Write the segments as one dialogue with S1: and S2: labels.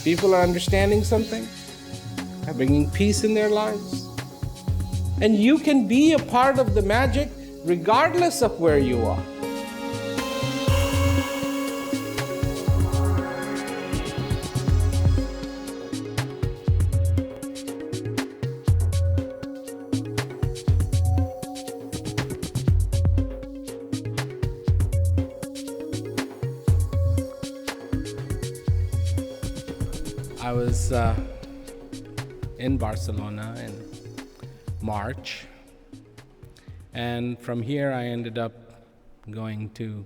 S1: People are understanding something, are bringing peace in their lives. And you can be a part of the magic regardless of where you are. I was in Barcelona in March, and from here I ended up going to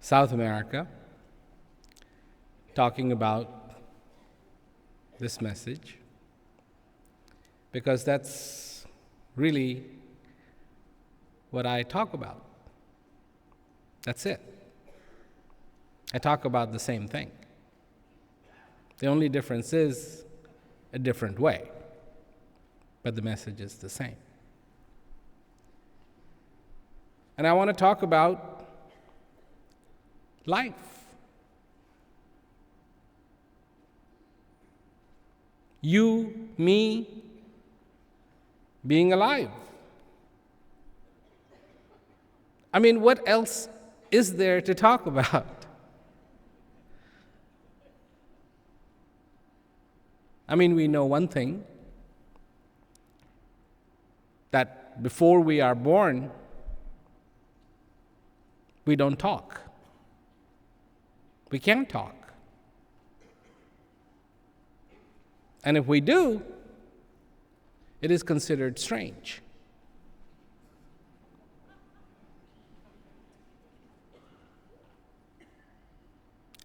S1: South America, talking about this message, because that's really what I talk about. That's it. I talk about the same thing. The only difference is a different way, but the message is the same. And I want to talk about life. You, me, being alive. I mean, what else is there to talk about? I mean, we know one thing, that before we are born, we don't talk. We can't talk. And if we do, it is considered strange.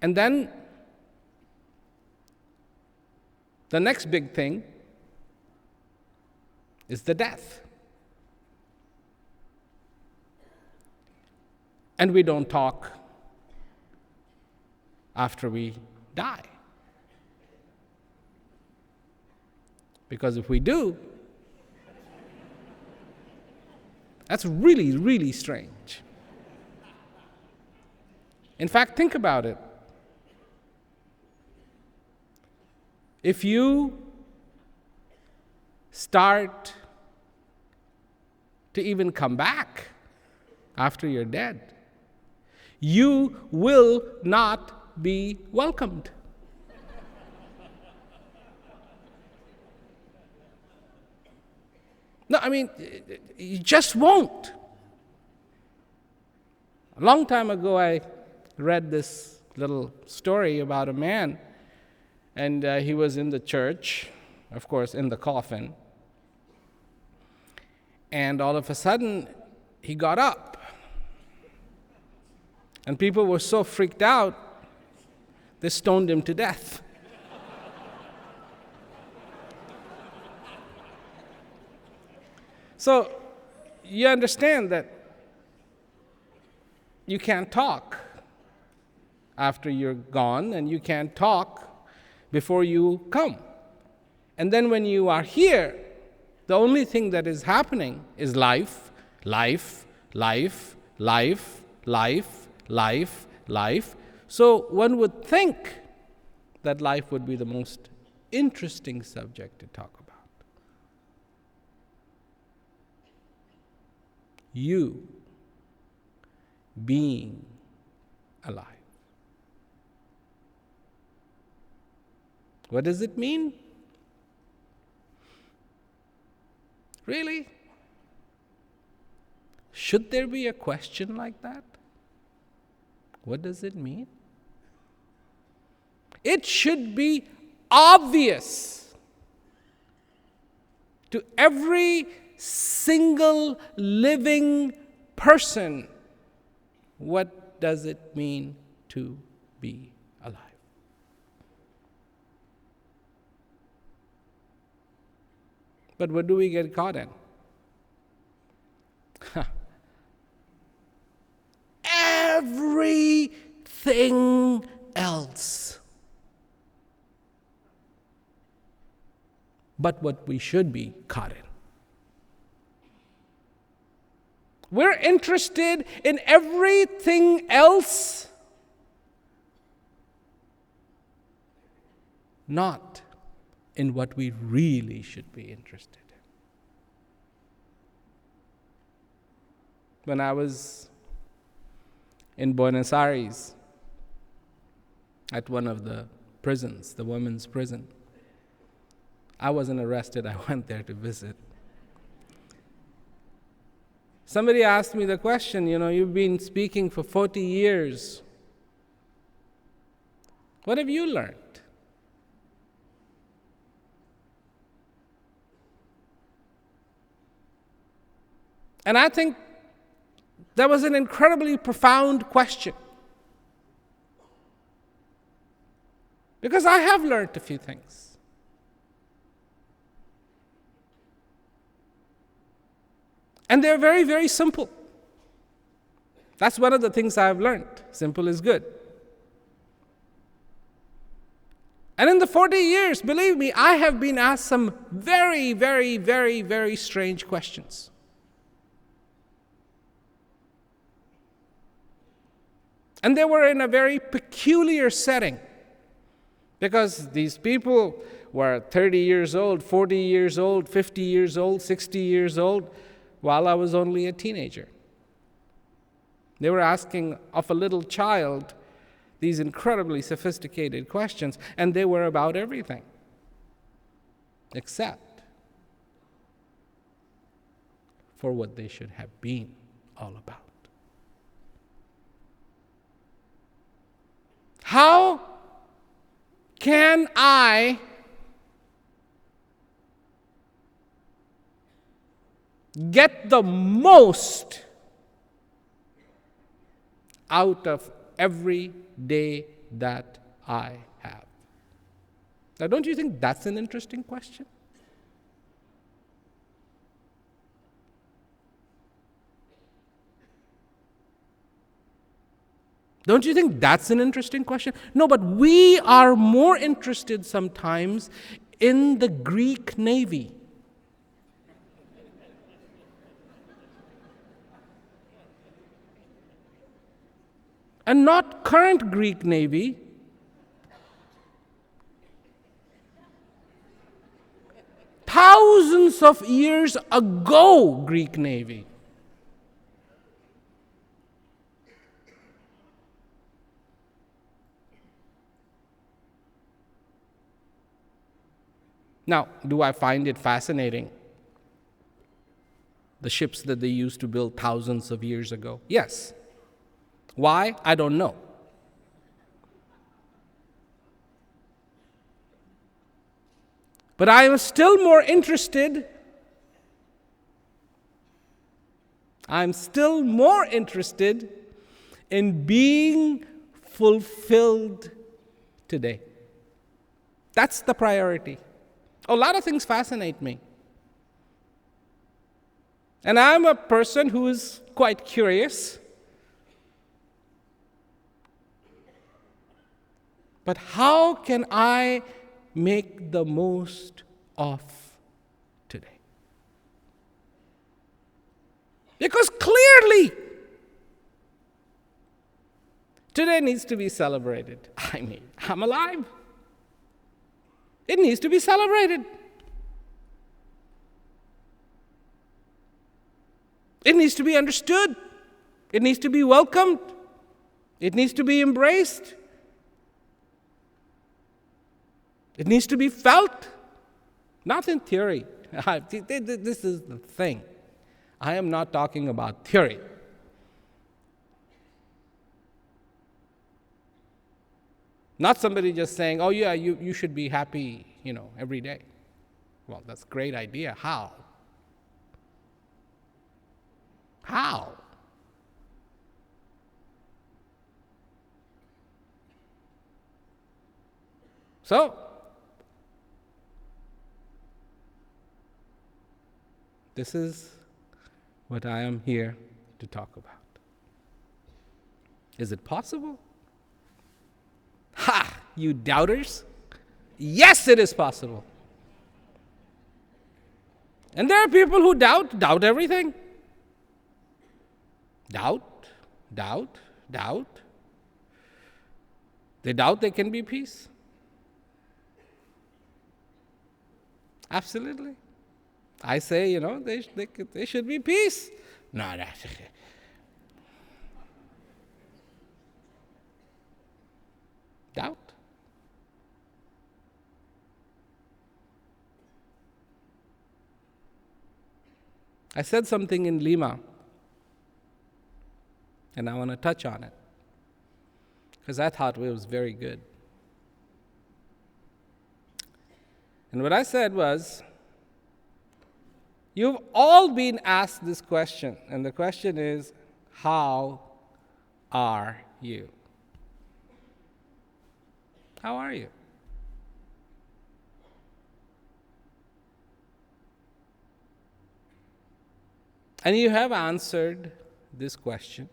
S1: And then the next big thing is the death. And we don't talk after we die. Because if we do, that's really, really strange. In fact, think about it. If you start to even come back after you're dead, you will not be welcomed. No, I mean, you just won't. A long time ago, I read this little story about a man, and he was in the church, of course, in the coffin, and all of a sudden, he got up. And people were so freaked out, they stoned him to death. So, you understand that you can't talk after you're gone, and you can't talk before you come. And then when you are here, the only thing that is happening is life, life, life, life, life, life, life. So one would think that life would be the most interesting subject to talk about. You being alive. What does it mean? Really? Should there be a question like that? What does it mean? It should be obvious to every single living person. What does it mean to be alive? But what do we get caught in? Everything else. But what we should be caught in. We're interested in everything else not in what we really should be interested in. When I was in Buenos Aires at one of the prisons, the women's prison, I wasn't arrested, I went there to visit. Somebody asked me the question, you've been speaking for 40 years. What have you learned? And I think that was an incredibly profound question. Because I have learned a few things. And they're very, very simple. That's one of the things I've learned. Simple is good. And in the 40 years, believe me, I have been asked some very, very, very, very strange questions. And they were in a very peculiar setting, because these people were 30 years old, 40 years old, 50 years old, 60 years old, while I was only a teenager. They were asking of a little child these incredibly sophisticated questions, and they were about everything except for what they should have been all about. How can I get the most out of every day that I have? Now, don't you think that's an interesting question? Don't you think that's an interesting question? No, but we are more interested sometimes in the Greek Navy. And not current Greek Navy. Thousands of years ago, Greek Navy. Now, do I find it fascinating? The ships that they used to build thousands of years ago? Yes. Why? I don't know. But I am still more interested. I'm still more interested in being fulfilled today. That's the priority. A lot of things fascinate me. And I'm a person who is quite curious. But how can I make the most of today? Because clearly, today needs to be celebrated. I mean, I'm alive. It needs to be celebrated. It needs to be understood. It needs to be welcomed. It needs to be embraced. It needs to be felt, not in theory. This is the thing. I am not talking about theory. Not somebody just saying, oh yeah, you should be happy, every day. Well, that's a great idea. How? How? So, this is what I am here to talk about. Is it possible? Ha! You doubters? Yes, it is possible. And there are people who doubt everything. Doubt. They doubt there can be peace. Absolutely. I say, they should be peace. No, no. Doubt. I said something in Lima, and I want to touch on it because I thought it was very good. And what I said was, you've all been asked this question, and the question is, how are you? How are you? And you have answered this question.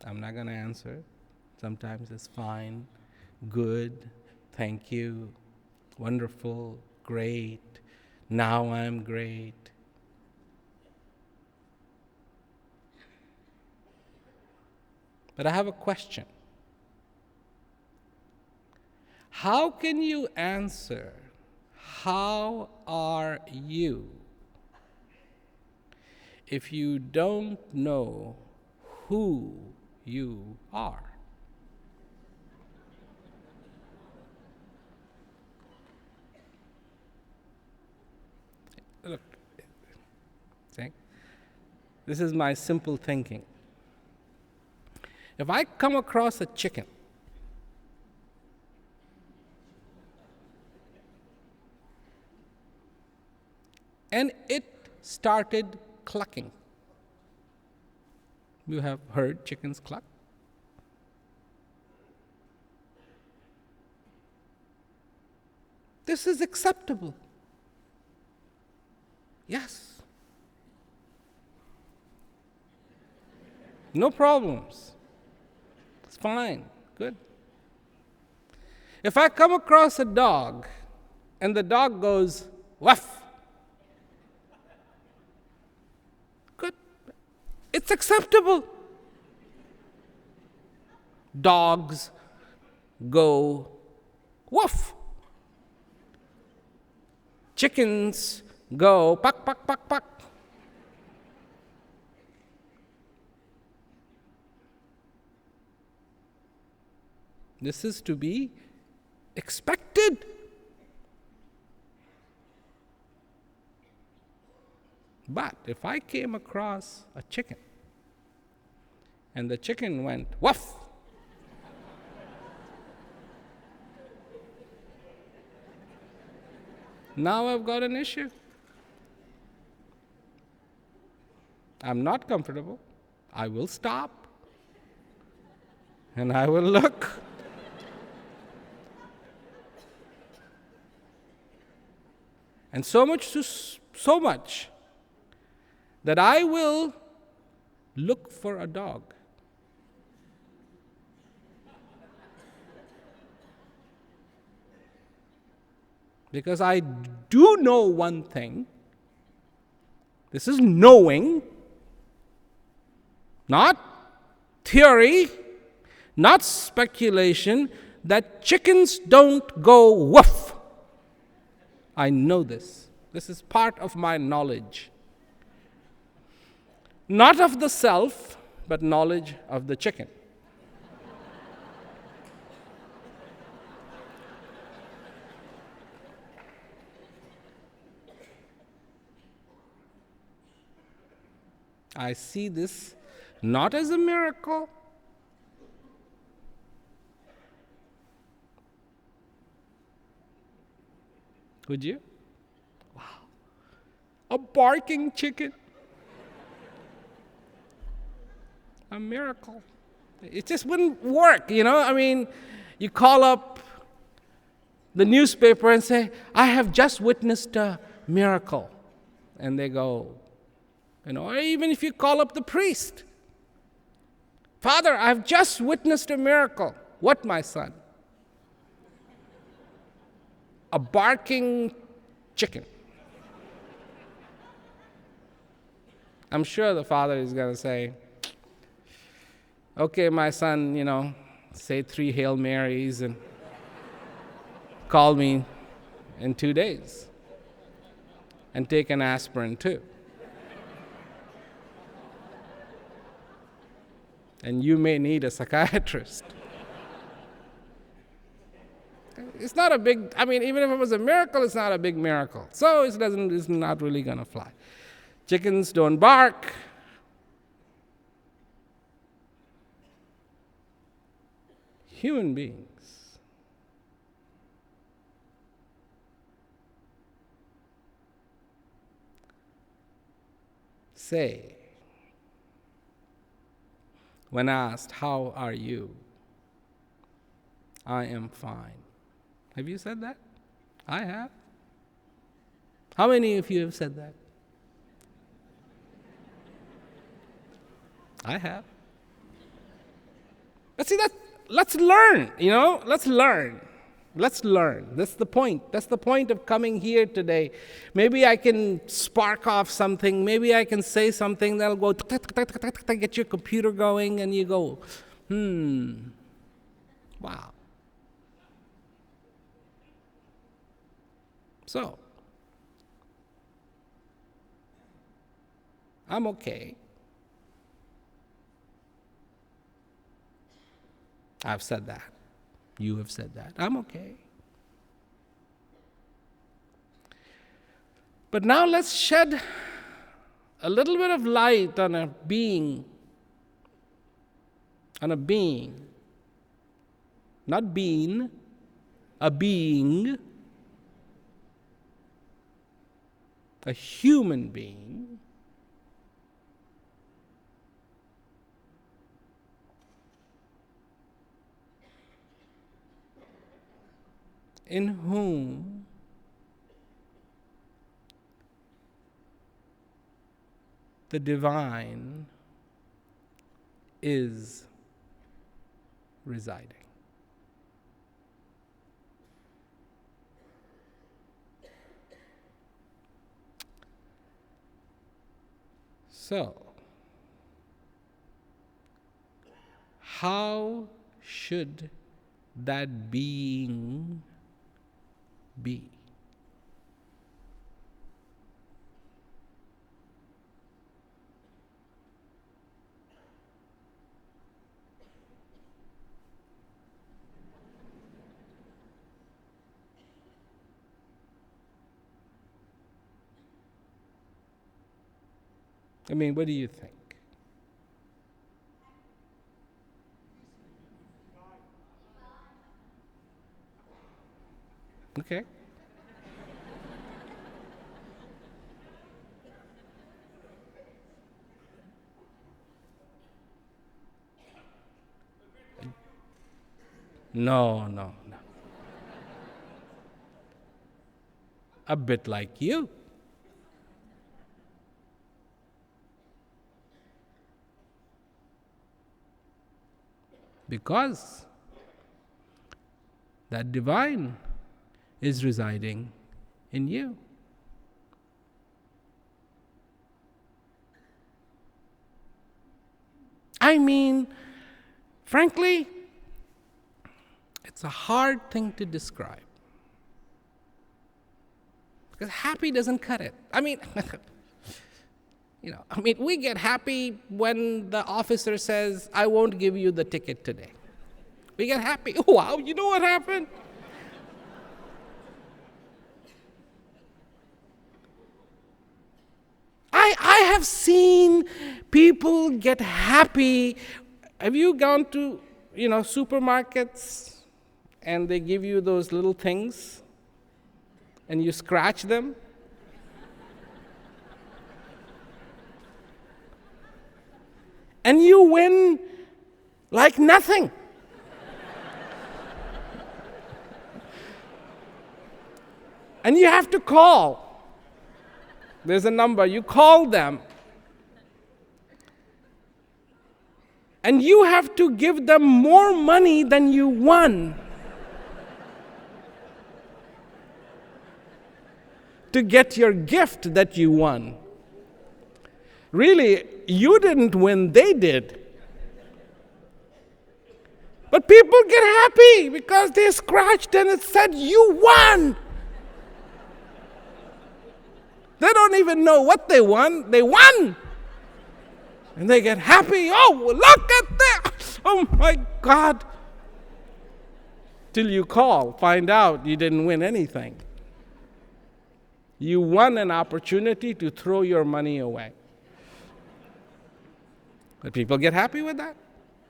S1: I'm not going to answer it. Sometimes it's fine, good, thank you, wonderful, great, now I'm great. But I have a question. How can you answer, how are you, if you don't know who you are? Look, see? This is my simple thinking. If I come across a chicken, and it started clucking. You have heard chickens cluck? This is acceptable. Yes. No problems. It's fine. Good. If I come across a dog and the dog goes, woof, good. It's acceptable. Dogs go woof. Chickens go puck, puck, puck, puck. This is to be expected. But if I came across a chicken and the chicken went woof, now I've got an issue. I'm not comfortable. I will stop and I will look. And so much that I will look for a dog. Because I do know one thing. This is knowing, not theory, not speculation, that chickens don't go woof. I know this. This is part of my knowledge. Not of the self, but knowledge of the chicken. I see this not as a miracle. Would you? Wow. A barking chicken. A miracle. It just wouldn't work, I mean, you call up the newspaper and say, I have just witnessed a miracle. And they go, or even if you call up the priest, Father, I've just witnessed a miracle. What, my son? A barking chicken. I'm sure the father is going to say, okay, my son, say 3 Hail Marys and call me in 2 days and take an aspirin too. And you may need a psychiatrist. It's not a big, even if it was a miracle, it's not a big miracle. So it's not really going to fly. Chickens don't bark. Human beings say, when asked, "How are you?" "I am fine." Have you said that? I have. How many of you have said that? I have. But see, let's learn, let's learn. Let's learn. That's the point. That's the point of coming here today. Maybe I can spark off something. Maybe I can say something that'll go, get your computer going, and you go, wow. So, I'm okay. I've said that. You have said that. I'm okay. But now let's shed a little bit of light on a being. Not being, a being. A human being in whom the divine is residing. So, how should that being be? What do you think? Okay. No. A bit like you. Because that divine is residing in you. Frankly, it's a hard thing to describe. Because happy doesn't cut it. We get happy when the officer says, "I won't give you the ticket today." We get happy. Oh, wow, you know what happened? I have seen people get happy. Have you gone to, supermarkets and they give you those little things and you scratch them? And you win like nothing. And you have to call. There's a number, you call them. And you have to give them more money than you won to get your gift that you won. Really, you didn't win, they did. But people get happy because they scratched and it said, "You won." They don't even know what they won. They won. And they get happy. "Oh, look at that. Oh my God." Till you call, find out you didn't win anything. You won an opportunity to throw your money away. But people get happy with that.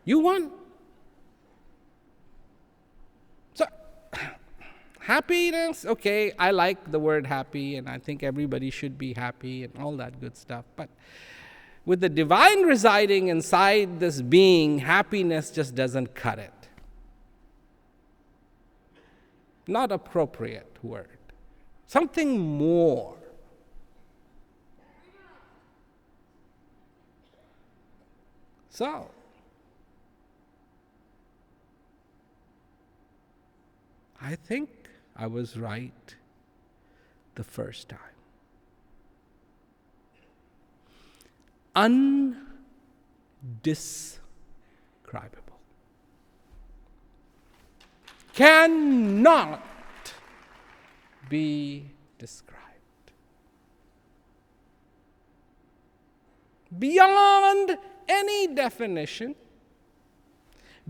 S1: You won. So, happiness, okay, I like the word happy, and I think everybody should be happy and all that good stuff. But with the divine residing inside this being, happiness just doesn't cut it. Not appropriate word. Something more. So, I think I was right the first time. Undescribable. Cannot be described. Beyond any definition,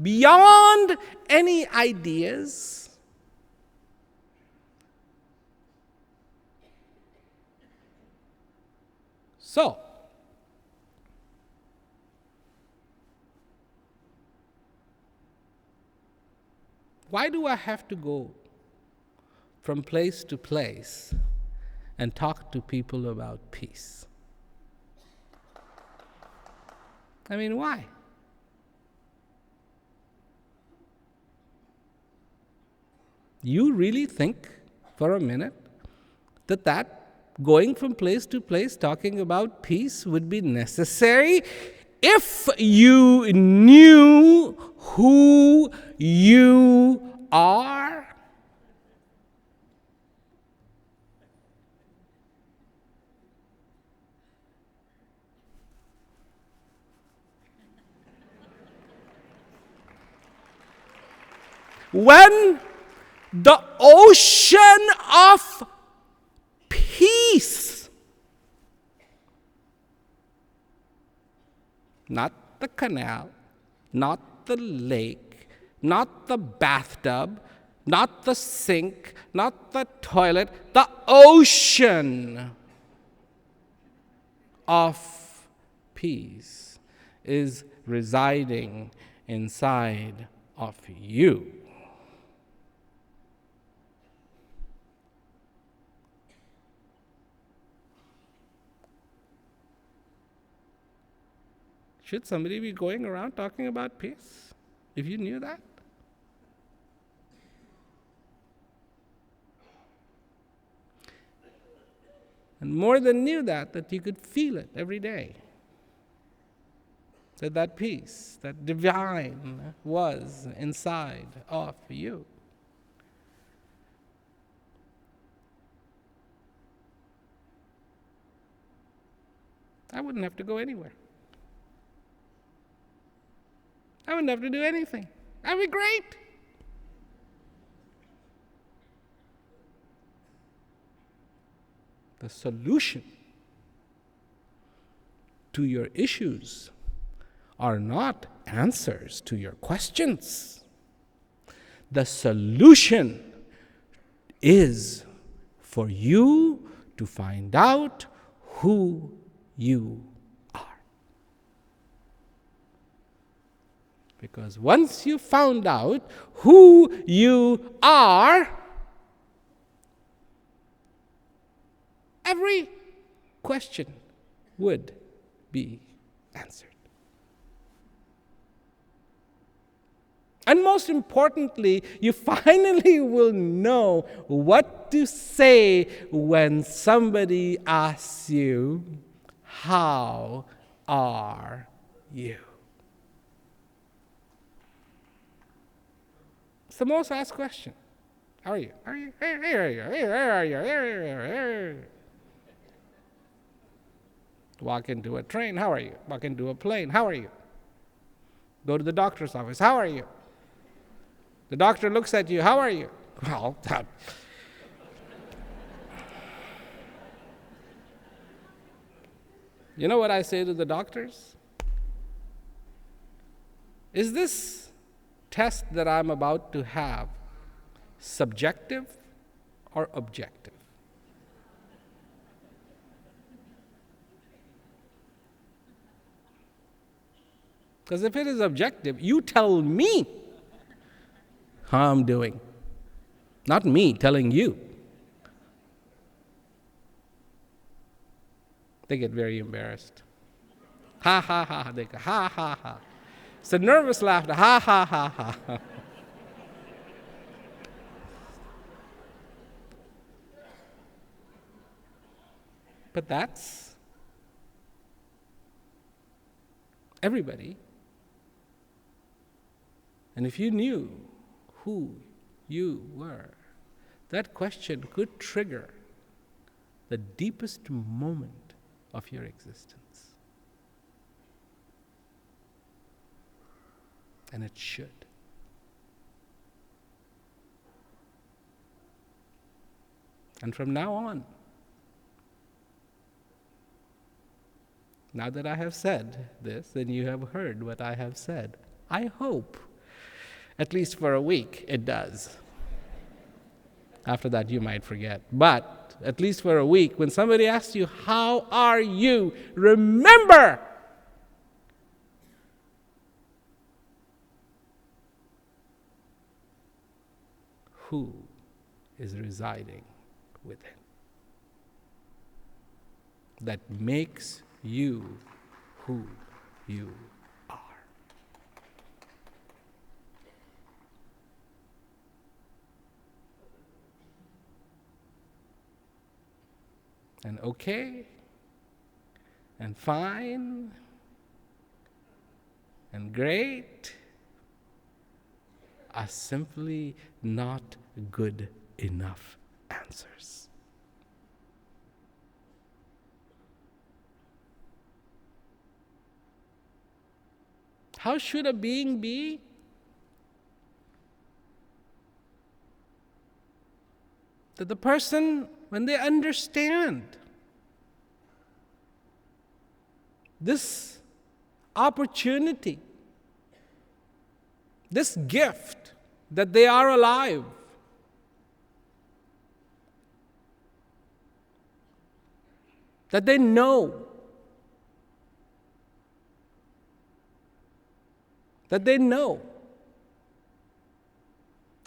S1: beyond any ideas, so why do I have to go from place to place and talk to people about peace? I mean, why? You really think for a minute that going from place to place talking about peace would be necessary if you knew who you are? When the ocean of peace, not the canal, not the lake, not the bathtub, not the sink, not the toilet, the ocean of peace is residing inside of you. Should somebody be going around talking about peace if you knew that? And more than knew that you could feel it every day. That peace, that divine was inside of you. I wouldn't have to go anywhere. I wouldn't have to do anything. That'd be great. The solution to your issues are not answers to your questions. The solution is for you to find out who you are. Because once you found out who you are, every question would be answered. And most importantly, you finally will know what to say when somebody asks you, "How are you?" It's the most asked question. How are you? How are you? How are you? Where are you? Where are you? Walk into a train, how are you? Walk into a plane, how are you? Go to the doctor's office, how are you? The doctor looks at you, how are you? Well, you know what I say to the doctors? Is this test that I'm about to have subjective or objective? Because if it is objective, you tell me how I'm doing, not me telling you. They get very embarrassed. Ha ha ha, they go ha ha ha. It's a nervous laughter, ha ha ha ha. But that's everybody. And if you knew who you were, that question could trigger the deepest moment of your existence. And it should. And from now on, now that I have said this, and you have heard what I have said, I hope, at least for a week, it does. After that, you might forget. But at least for a week, when somebody asks you, how are you? Remember! Who is residing within? That makes you who you are. And okay, and fine, and great are simply not good enough answers. How should a being be? That the person, when they understand this opportunity, this gift that they are alive, that they know,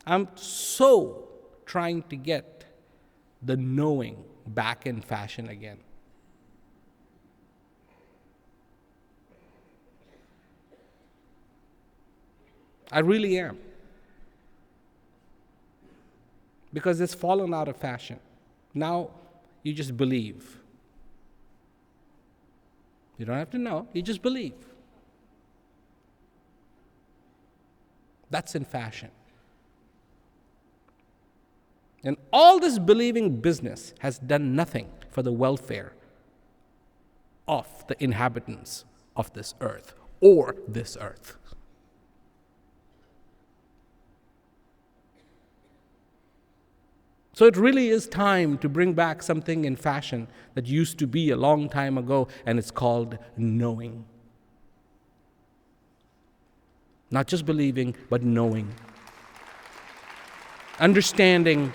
S1: I'm so trying to get the knowing back in fashion again. I really am. Because it's fallen out of fashion. Now you just believe. You don't have to know, you just believe. That's in fashion. And all this believing business has done nothing for the welfare of the inhabitants of this earth or this earth. So it really is time to bring back something in fashion that used to be a long time ago, and it's called knowing. Not just believing, but knowing. Understanding.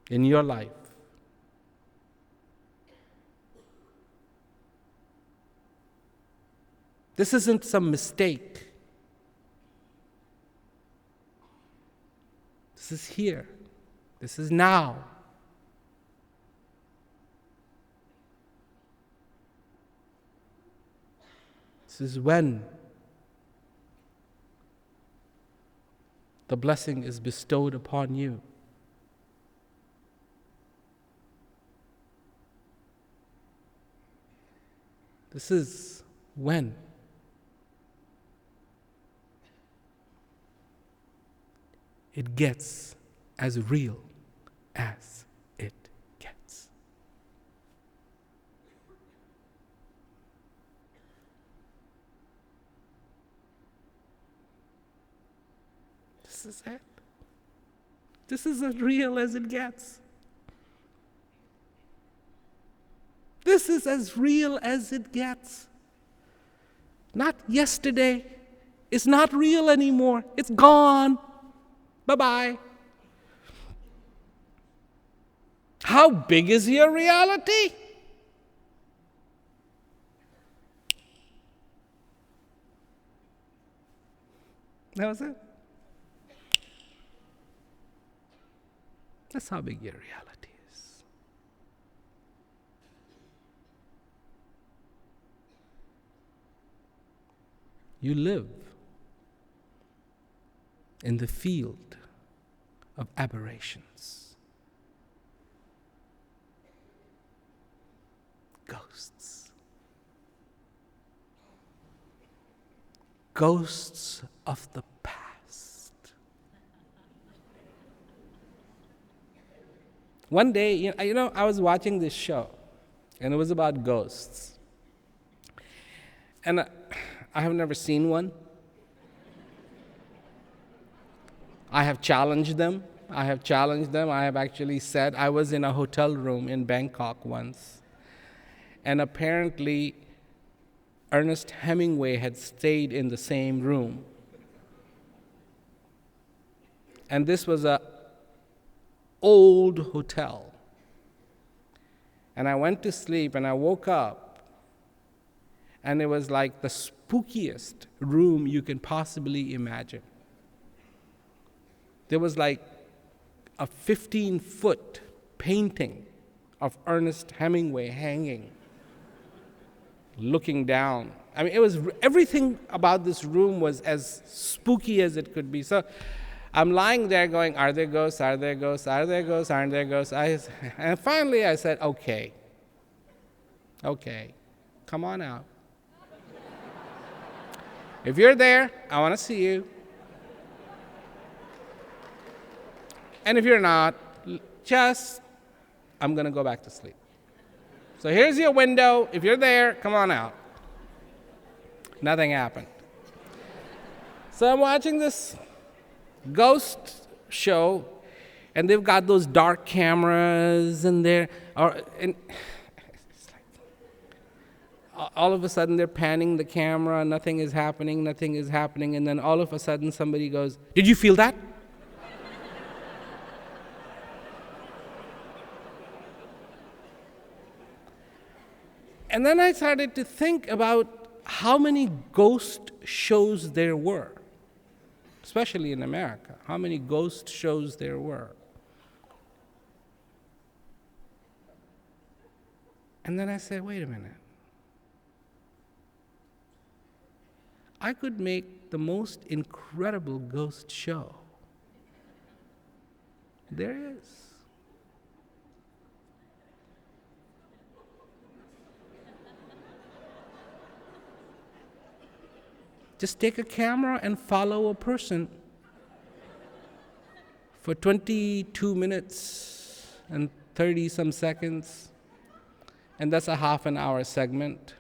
S1: In your life. This isn't some mistake. This is here. This is now. This is when the blessing is bestowed upon you. This is when it gets as real as it gets. This is it. This is as real as it gets. This is as real as it gets. Not yesterday. It's not real anymore. It's gone. Bye-bye. How big is your reality? That was it. That's how big your reality is. You live in the field of aberrations. Ghosts. Ghosts of the past. One day, I was watching this show, and it was about ghosts. And I have never seen one. I have challenged them. I have actually said, I was in a hotel room in Bangkok once, and apparently Ernest Hemingway had stayed in the same room. And this was a old hotel. And I went to sleep and I woke up, and it was like the spookiest room you can possibly imagine. There was like a 15-foot painting of Ernest Hemingway hanging, looking down. I mean, everything about this room was as spooky as it could be. So I'm lying there going, are there ghosts, are there ghosts, are there ghosts, aren't there ghosts? And finally I said, okay, come on out. If you're there, I want to see you. And if you're not, I'm going to go back to sleep. So here's your window. If you're there, come on out. Nothing happened. So I'm watching this ghost show, and they've got those dark cameras, and all of a sudden they're panning the camera, nothing is happening, and then all of a sudden somebody goes, "Did you feel that?" And then I started to think about how many ghost shows there were, especially in America, how many ghost shows there were. And then I said, wait a minute. I could make the most incredible ghost show. There is. Just take a camera and follow a person for 22 minutes and 30 some seconds, and that's a half an hour segment.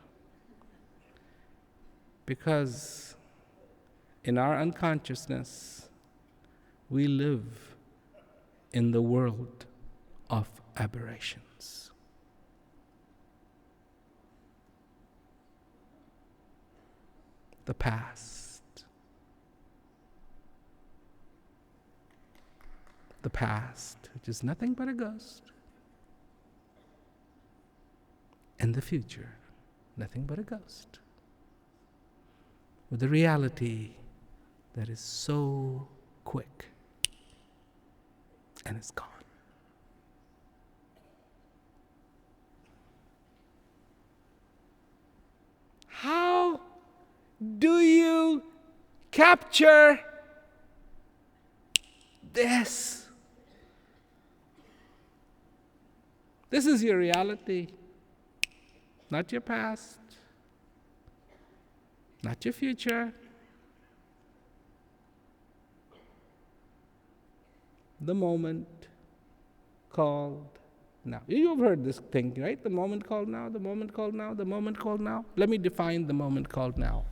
S1: Because in our unconsciousness, we live in the world of aberrations. The past. The past, which is nothing but a ghost. And the future, nothing but a ghost. With a reality that is so quick and it's gone. How do you capture this? This is your reality, not your past, not your future. The moment called now. You've heard this thing, right? The moment called now, the moment called now, the moment called now. Let me define the moment called now.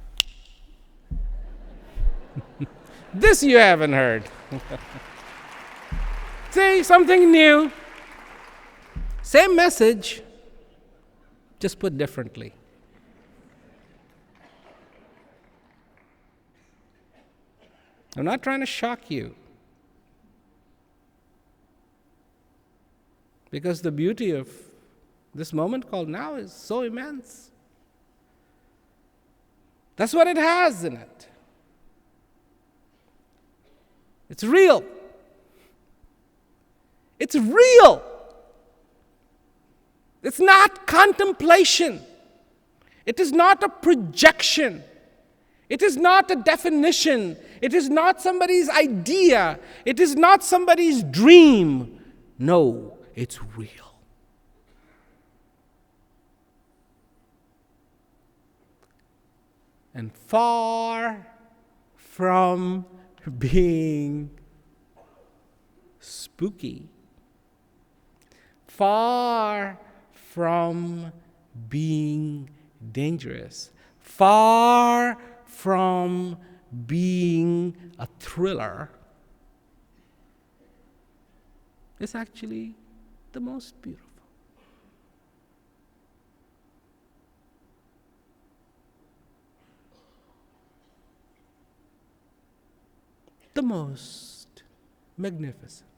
S1: This you haven't heard. See, something new. Same message, just put differently. I'm not trying to shock you. Because the beauty of this moment called now is so immense. That's what it has in it. It's real. It's real. It's not contemplation. It is not a projection. It is not a definition. It is not somebody's idea. It is not somebody's dream. No, it's real. And far from being spooky, far from being dangerous, far from being a thriller, it's actually the most beautiful. The most magnificent.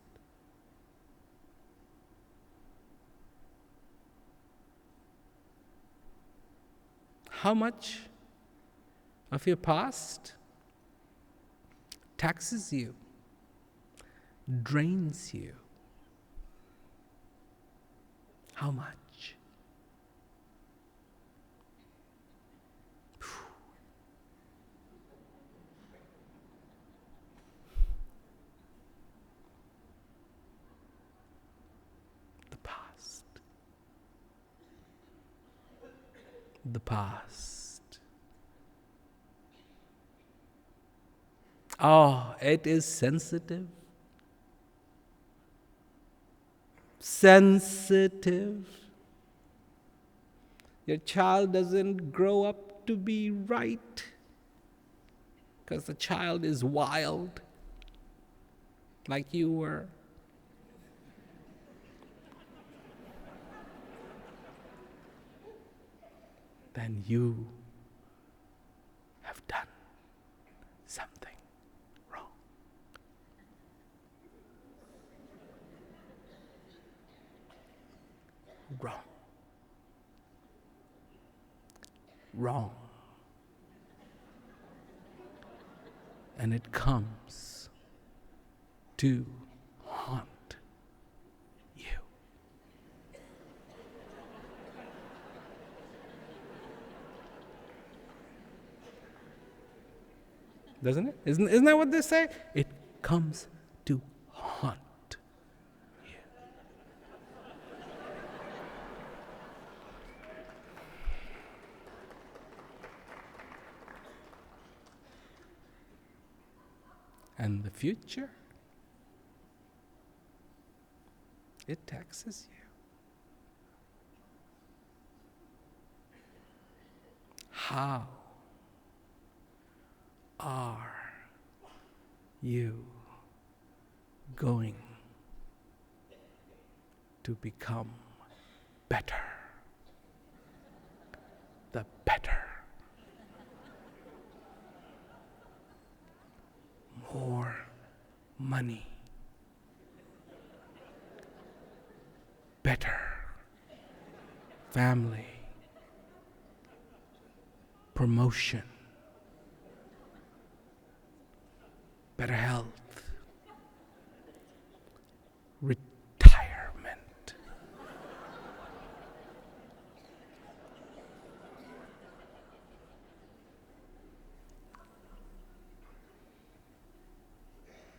S1: How much of your past taxes you, drains you? How much? The past. Oh, it is sensitive. Sensitive. Your child doesn't grow up to be right because the child is wild, like you were. Then you have done something wrong. Wrong. Wrong. And it comes to haunt you. Doesn't it? Isn't that what they say? It comes to haunt you. And the future, it taxes you. How are you going to become better? The better. More money. Better. Family. Promotion. Better health. Retirement.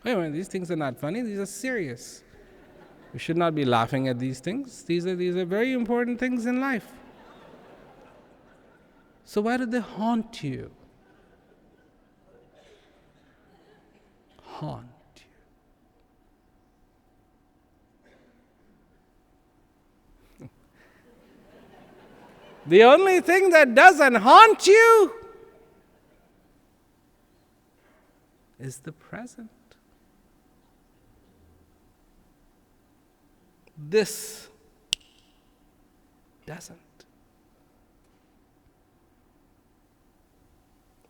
S1: Wait a minute, these things are not funny, these are serious. We should not be laughing at these things. These are very important things in life. So why do they haunt you? Haunt you. The only thing that doesn't haunt you is the present. This doesn't.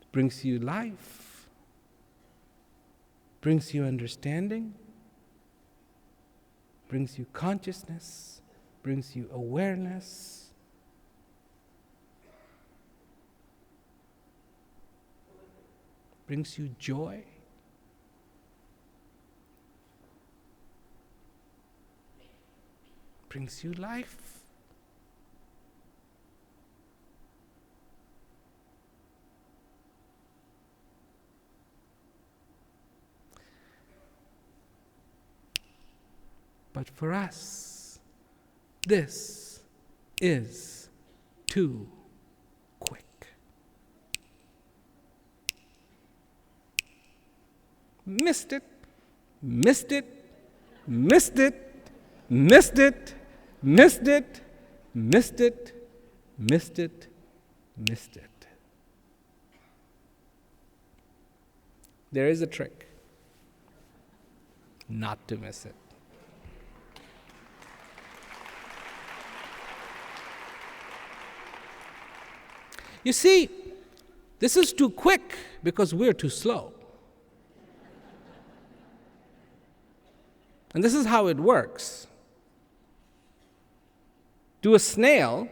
S1: It brings you life, brings you understanding, brings you consciousness, brings you awareness. Brings you joy. Brings you life. But for us, this is too quick. Missed it, missed it, missed it, missed it, missed it, missed it, missed it, missed it. There is a trick not to miss it. You see, this is too quick because we're too slow. And this is how it works. To a snail,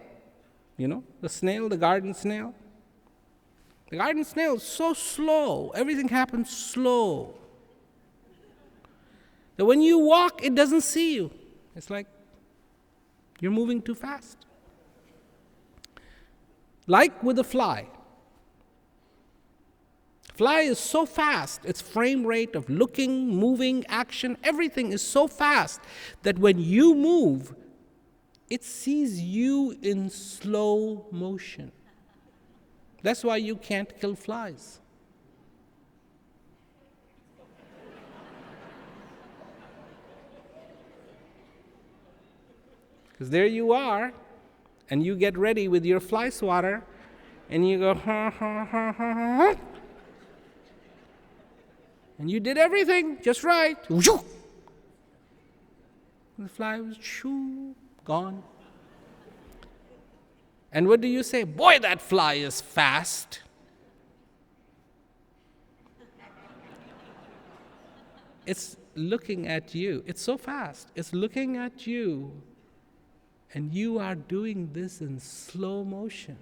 S1: the garden snail. The garden snail is so slow. Everything happens slow. That when you walk, it doesn't see you. It's like you're moving too fast. Like with a fly. Fly is so fast, its frame rate of looking, moving, action, everything is so fast that when you move, it sees you in slow motion. That's why you can't kill flies. Because there you are, and you get ready with your fly swatter, and you go, ha, ha, ha, ha, ha. And you did everything just right. The fly was gone. And what do you say? Boy, that fly is fast. It's looking at you. It's so fast. It's looking at you. And you are doing this in slow motion.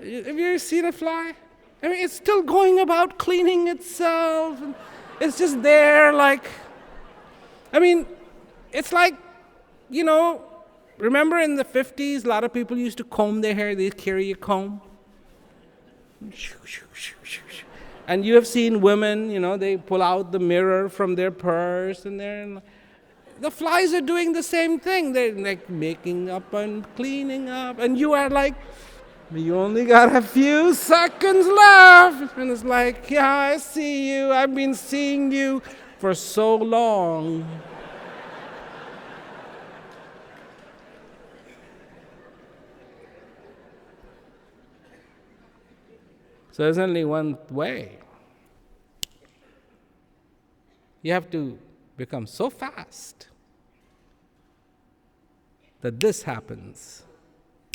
S1: Have you ever seen a fly? I mean, it's still going about cleaning itself. And it's just there it's like, remember in the 50s, a lot of people used to comb their hair. They'd carry a comb. And you have seen women, they pull out the mirror from their purse and the flies are doing the same thing. They're like making up and cleaning up. And you are like, you only got a few seconds left. And it's like, yeah, I see you. I've been seeing you for so long. So there's only one way. You have to become so fast that this happens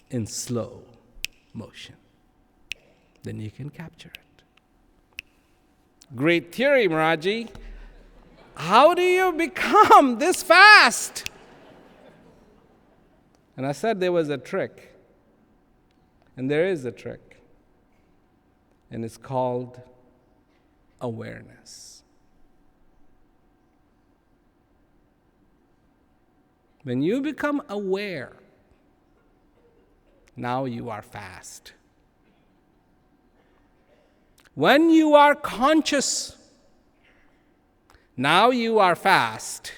S1: in slow motion. Then you can capture it. Great theory, Maharaji. How do you become this fast? And I said there was a trick. And there is a trick. And it's called awareness. When you become aware, now you are fast. When you are conscious, now you are fast.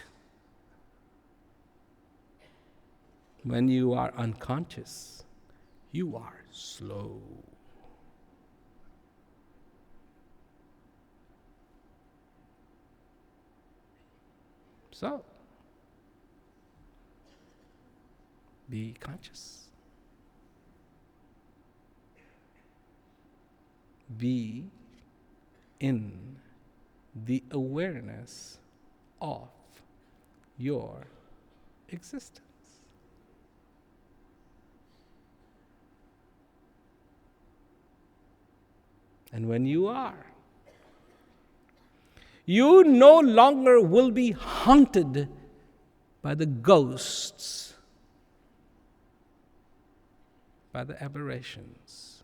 S1: When you are unconscious, you are slow. So, Be conscious. Be in the awareness of your existence. And when you are, you no longer will be haunted by the ghosts, by the aberrations.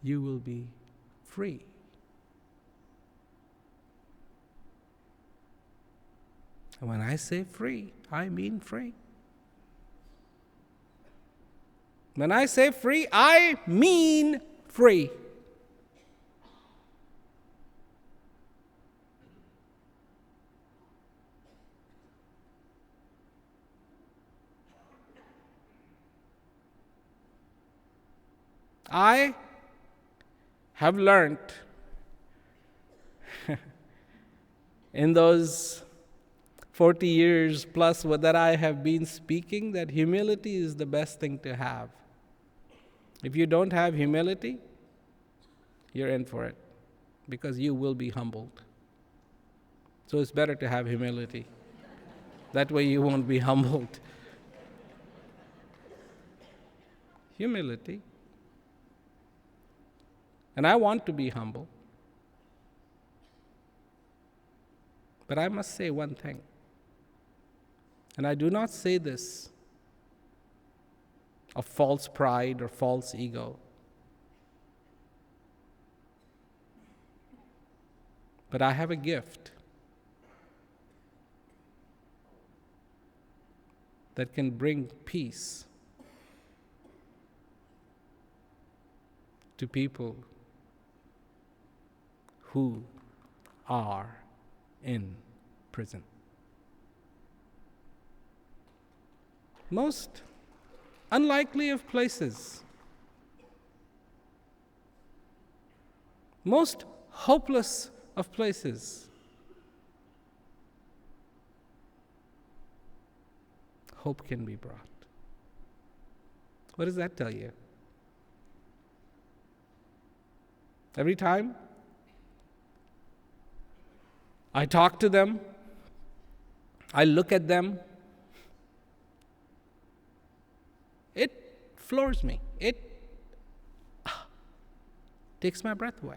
S1: You will be free. And when I say free, I mean free. When I say free, I mean free. I have learned in those 40 years plus that I have been speaking that humility is the best thing to have. If you don't have humility, you're in for it, because you will be humbled. So it's better to have humility. That way you won't be humbled. Humility. And I want to be humble. But I must say one thing. And I do not say this of false pride or false ego. But I have a gift that can bring peace to people who are in prison. Most unlikely of places, most hopeless of places. Hope can be brought. What does that tell you? Every time I talk to them, I look at them, it floors me. It takes my breath away.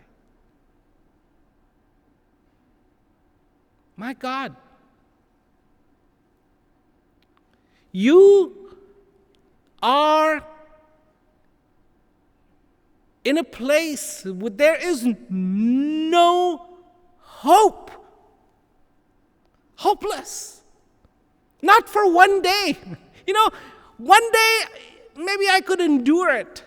S1: My God, you are in a place where there is no hope. Hopeless. Not for one day. One day, maybe I could endure it.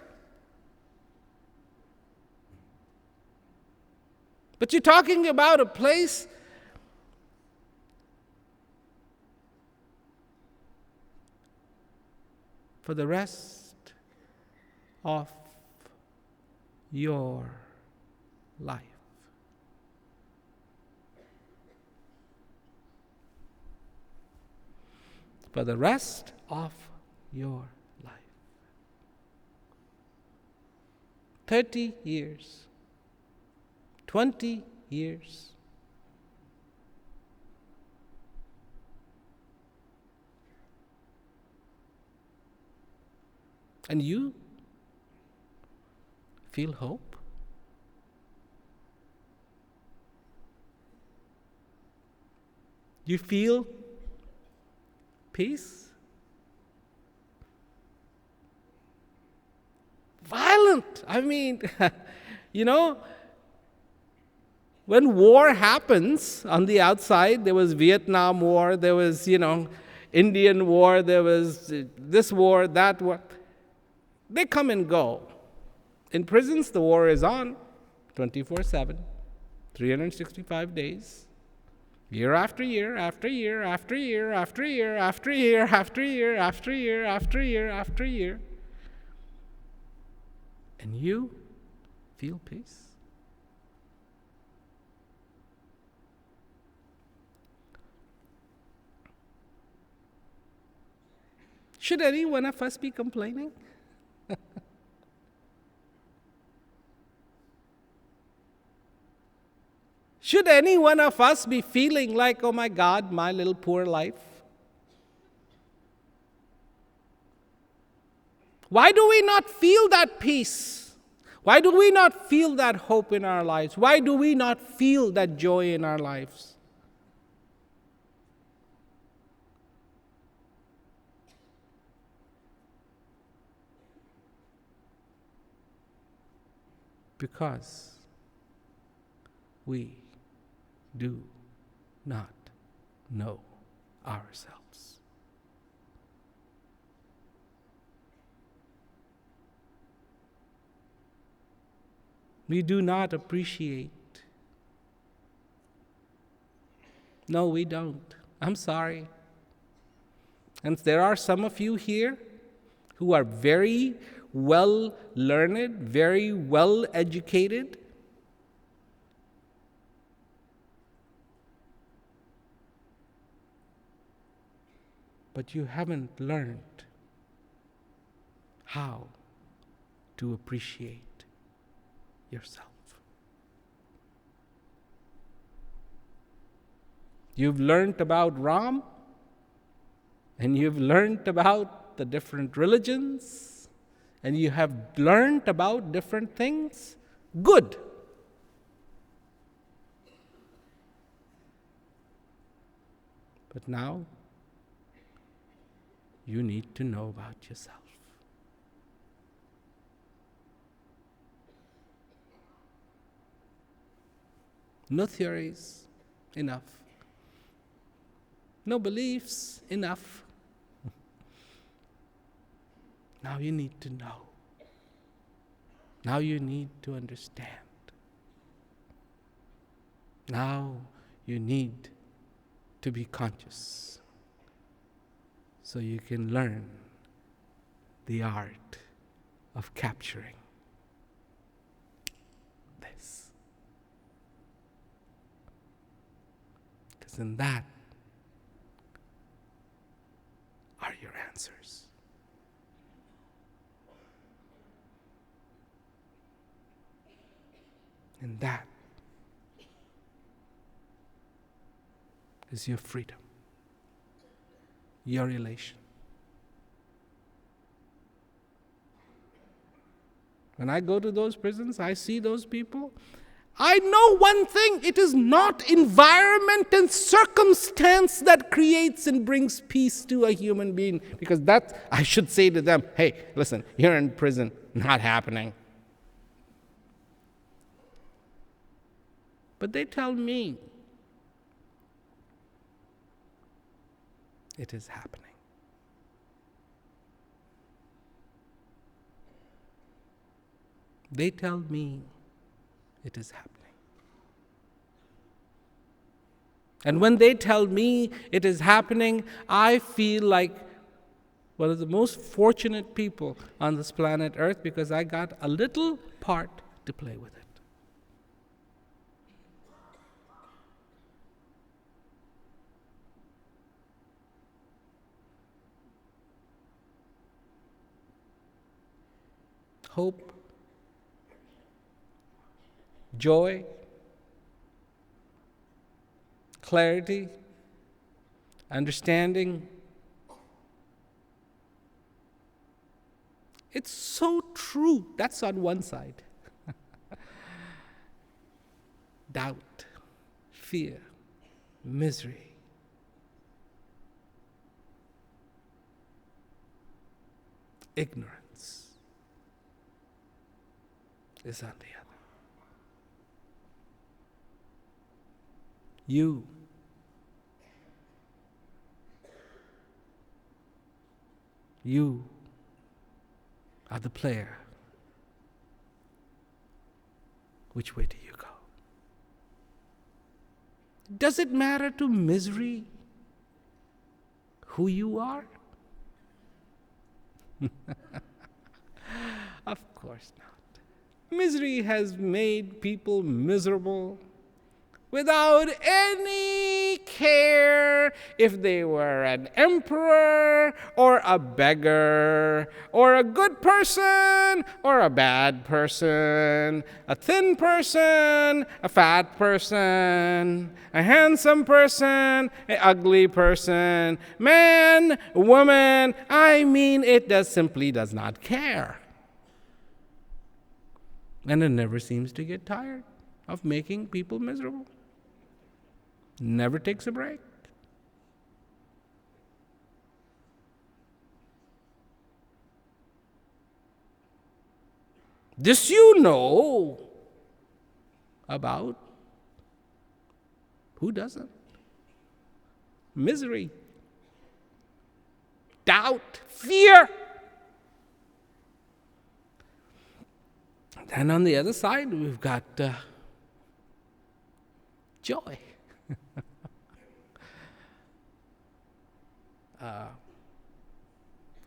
S1: But you're talking about a place for the rest of your life. For the rest of your life. 30 years, 20 years. And you feel hope? You feel peace? Violent. I mean, when war happens on the outside, there was Vietnam War, there was, Indian War, there was this war, that war. They come and go. In prisons, the war is on 24/7, 365 days, year after year, after year, after year, after year, after year, after year, after year, after year, after year. And you feel peace. Should any one of us be complaining? Should any one of us be feeling like, oh my God, my little poor life? Why do we not feel that peace? Why do we not feel that hope in our lives? Why do we not feel that joy in our lives? Because we do not know ourselves. We do not appreciate. No, we don't. I'm sorry. And there are some of you here who are very well learned, very well educated. But you haven't learned how to appreciate yourself. You've learned about Ram, and you've learned about the different religions, and you have learned about different things. Good. But now, you need to know about yourself. No theories, enough. No beliefs, enough. Now you need to know. Now you need to understand. Now you need to be conscious so you can learn the art of capturing this. Because in that are your answers. And that is your freedom, your elation. When I go to those prisons, I see those people. I know one thing, it is not environment and circumstance that creates and brings peace to a human being. Because that, I should say to them, hey, listen, you're in prison, not happening. But they tell me it is happening. They tell me it is happening. And when they tell me it is happening, I feel like one of the most fortunate people on this planet Earth because I got a little part to play with it. Hope, joy, clarity, understanding. It's so true. That's on one side. Doubt, fear, misery. Ignorance is on the other. You are the player. Which way do you go? Does it matter to misery who you are? Of course not. Misery has made people miserable without any care if they were an emperor or a beggar or a good person or a bad person, a thin person, a fat person, a handsome person, an ugly person, man, woman. I mean, it simply does not care. And it never seems to get tired of making people miserable. Never takes a break. This you know about. Who doesn't? Misery, doubt, fear. And on the other side, we've got joy.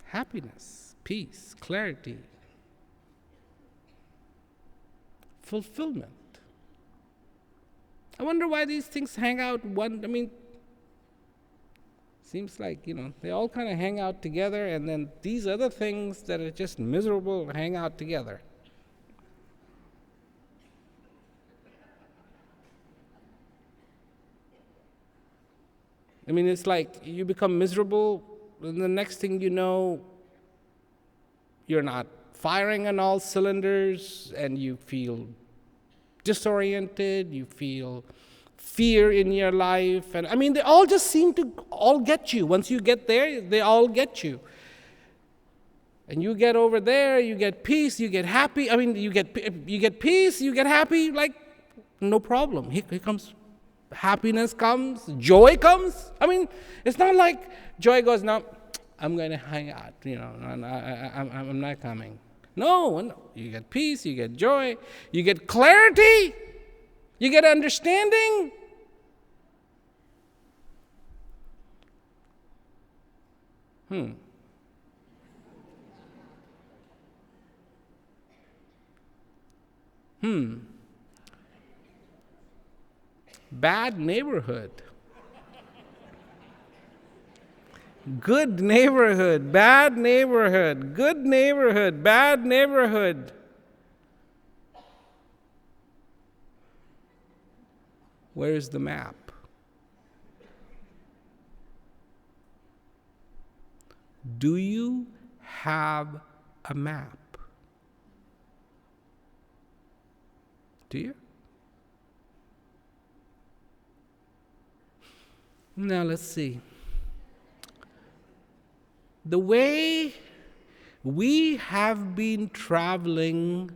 S1: Happiness, peace, clarity, fulfillment. I wonder why these things hang out seems like, they all kind of hang out together, and then these other things that are just miserable hang out together. It's like you become miserable, and the next thing you know, you're not firing on all cylinders, and you feel disoriented, you feel fear in your life, and they all just seem to all get you. Once you get there, they all get you. And you get over there, you get peace, you get happy. You get peace, you get happy, like no problem. Here comes happiness, comes joy, comes. It's not like joy goes, no, I'm going to hang out. I'm not coming. No, you get peace, you get joy, you get clarity, you get understanding. Bad neighborhood. Good neighborhood, bad neighborhood, good neighborhood, bad neighborhood. Where's the map? Do you have a map? Do you? Now let's see. The way we have been traveling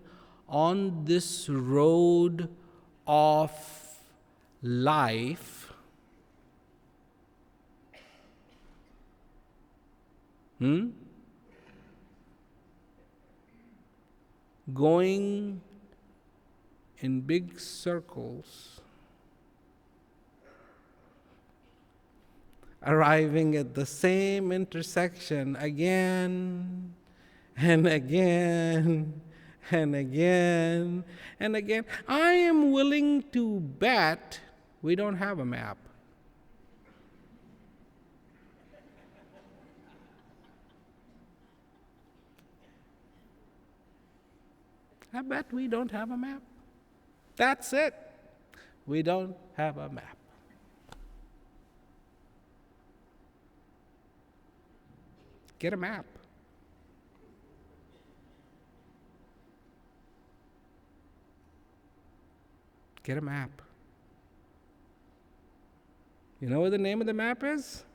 S1: on this road of life, going in big circles, arriving at the same intersection again and again and again and again. I am willing to bet we don't have a map. I bet we don't have a map. That's it. We don't have a map. Get a map. Get a map. You know what the name of the map is?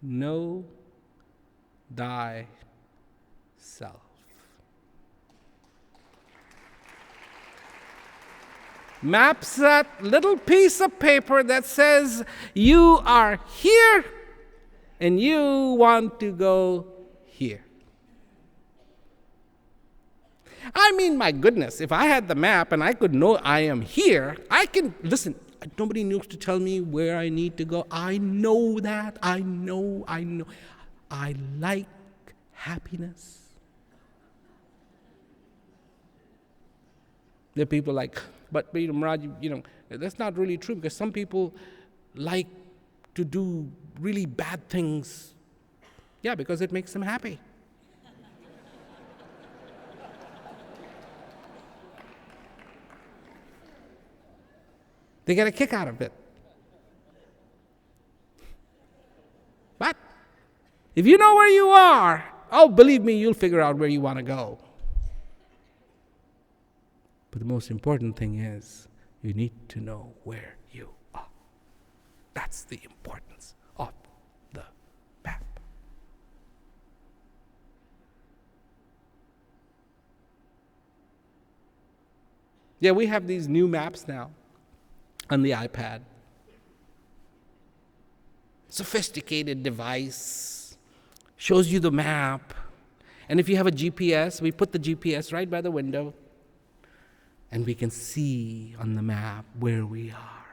S1: Know thyself. Map's that little piece of paper that says you are here and you want to go here. My goodness, if I had the map and I could know I am here, I can, listen, nobody needs to tell me where I need to go. I know that. I know. I like happiness. There are people like, but Prem Rawat, that's not really true, because some people like to do really bad things. Yeah, because it makes them happy. They get a kick out of it. But if you know where you are, oh, believe me, you'll figure out where you want to go. But the most important thing is, you need to know where you are. That's the importance of the map. Yeah, we have these new maps now on the iPad. Sophisticated device, shows you the map. And if you have a GPS, we put the GPS right by the window, and we can see on the map where we are.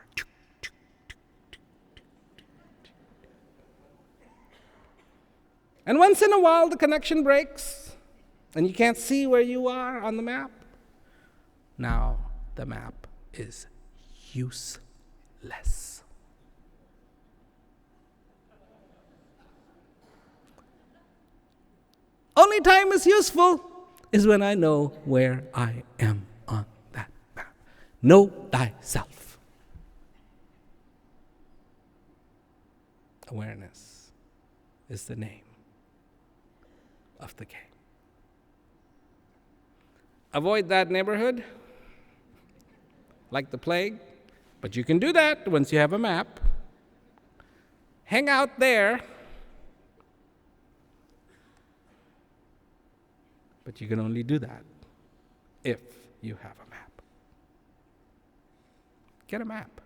S1: And once in a while, the connection breaks, and you can't see where you are on the map. Now, the map is useless. Only time is useful is when I know where I am on that map. Know thyself. Awareness is the name of the game. Avoid that neighborhood like the plague, but you can do that once you have a map. Hang out there, but you can only do that if you have a map. Get a map.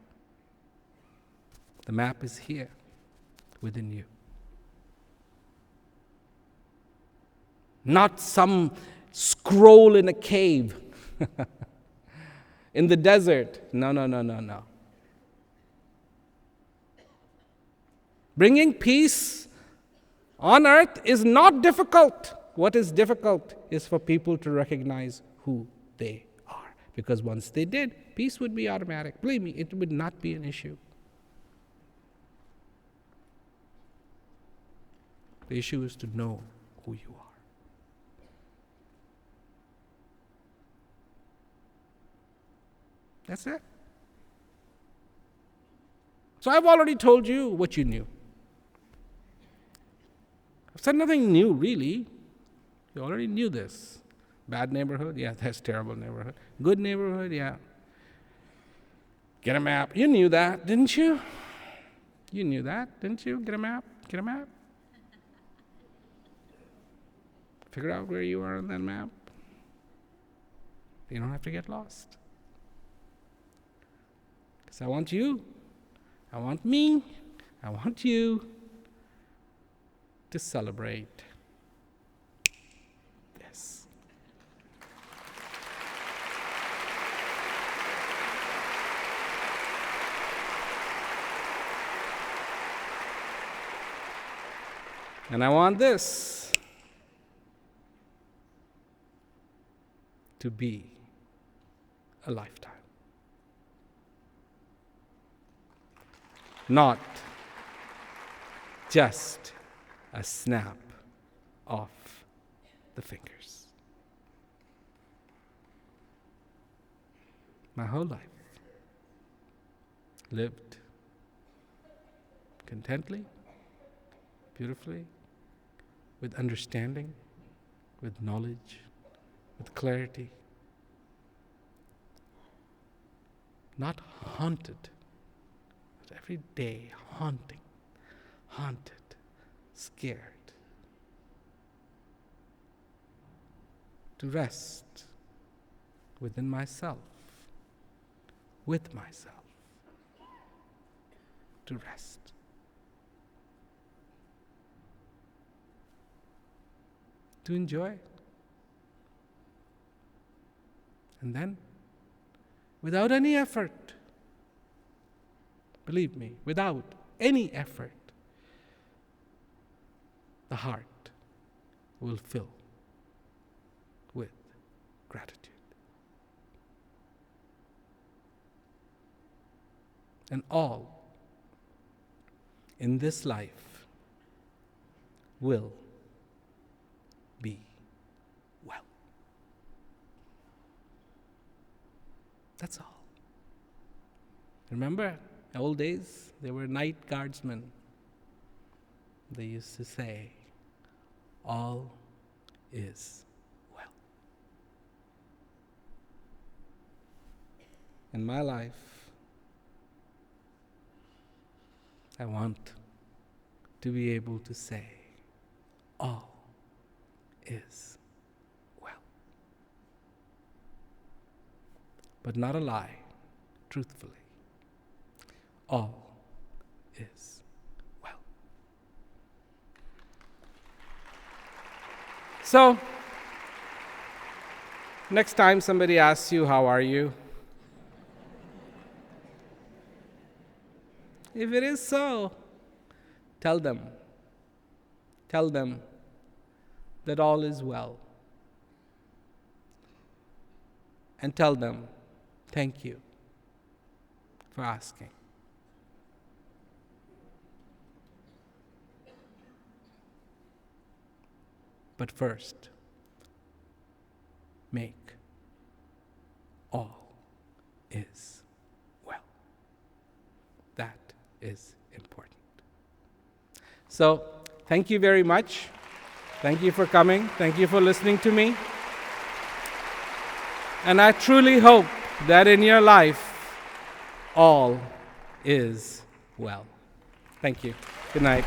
S1: The map is here within you. Not some scroll in a cave in the desert. No. Bringing peace on earth is not difficult. What is difficult is for people to recognize who they are. Because once they did, peace would be automatic. Believe me, it would not be an issue. The issue is to know who you are. That's it. So I've already told you what you knew. I've said nothing new, really. You already knew this. Bad neighborhood? Yeah, that's terrible neighborhood. Good neighborhood? Yeah. Get a map. You knew that, didn't you? You knew that, didn't you? Get a map. Get a map. Figure out where you are on that map. You don't have to get lost. Because I want you, I want me, I want you to celebrate this. And I want this to be a lifetime. Not just a snap of the fingers. My whole life lived contently, beautifully, with understanding, with knowledge, with clarity. Not haunted, but every day haunted, scared. To rest within myself, with myself. To rest. To enjoy. And then, without any effort, believe me, without any effort, the heart will fill with gratitude. and all in this life will be well. That's all. Remember, in old days, there were night guardsmen. They used to say, all is well. In my life, I want to be able to say, all is well. But not a lie, truthfully. All is well. So, next time somebody asks you, how are you? If it is so, tell them that all is well. And tell them, thank you for asking. But first, make all is well. That is important. So, thank you very much. Thank you for coming. Thank you for listening to me. And I truly hope that in your life, all is well. Thank you. Good night.